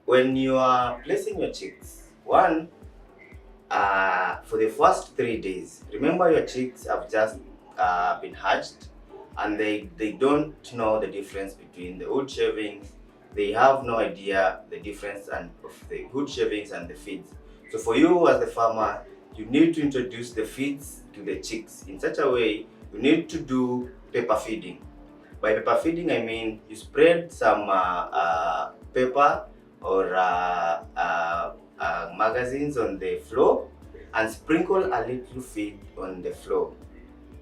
When you are placing your chicks, for the first 3 days, remember your chicks have just been hatched, and they don't know the difference between the wood shavings. They have no idea the difference of the wood shavings and the feeds. So for you as the farmer, you need to introduce the feeds to the chicks in such a way. You need to do pepper feeding. By pepper feeding, I mean you spread some pepper or magazines on the floor and sprinkle a little feed on the floor.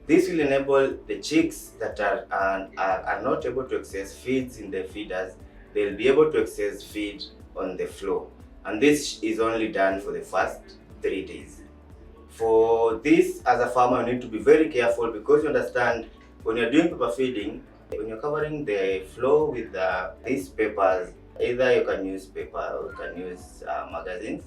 This will enable the chicks that are not able to access feeds in the feeders. They'll be able to access feed on the floor. And this is only done for the first 3 days. For this, as a farmer, you need to be very careful, because you understand when you're doing pepper feeding, when you're covering the floor with these papers, either you can use paper or you can use magazines,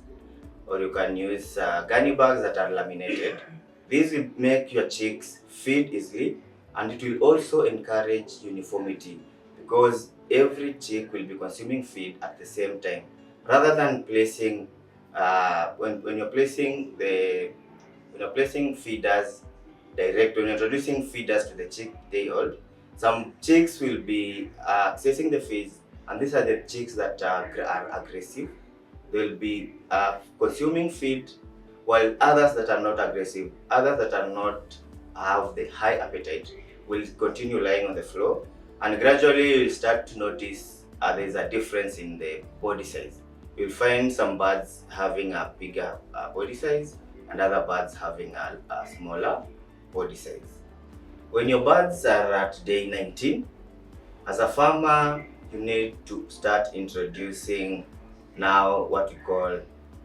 or you can use gunny bags that are laminated. This will make your chicks feed easily, and it will also encourage uniformity, because every chick will be consuming feed at the same time, rather than placing when you're placing feeders when you're introducing feeders to the chick day old. Some chicks will be accessing the feeds, and these are the chicks that are aggressive. They'll be consuming feed, while others that are not aggressive, others that are not have the high appetite, will continue lying on the floor, and gradually you'll start to notice there's a difference in the body size. You'll find some birds having a bigger body size and other birds having a smaller body size. When your birds are at day 19, as a farmer, you need to start introducing now what we call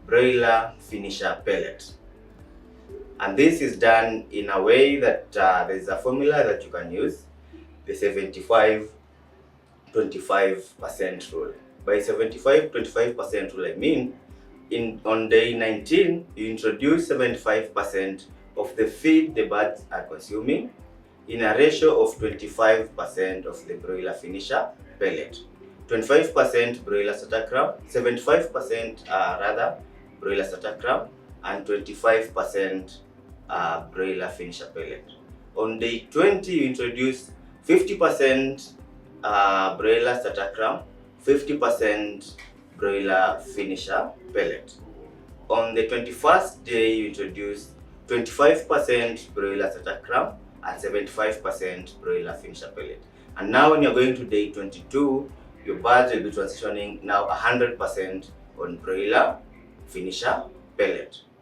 broiler finisher pellet. And this is done in a way that there's a formula that you can use, the 75-25% rule. By 75-25% rule, I mean on day 19, you introduce 75% of the feed the birds are consuming in a ratio of 25% of the broiler finisher pellet. 25% broiler starter crumb, 75% broiler starter crumb, and 25% broiler finisher pellet. On day 20, you introduce 50% broiler starter crumb, 50% broiler finisher pellet. On the 21st day, you introduce 25% broiler starter crumb and 75% broiler finisher pellet. And now when you're going to day 22, your birds will be transitioning now 100% on broiler finisher pellet.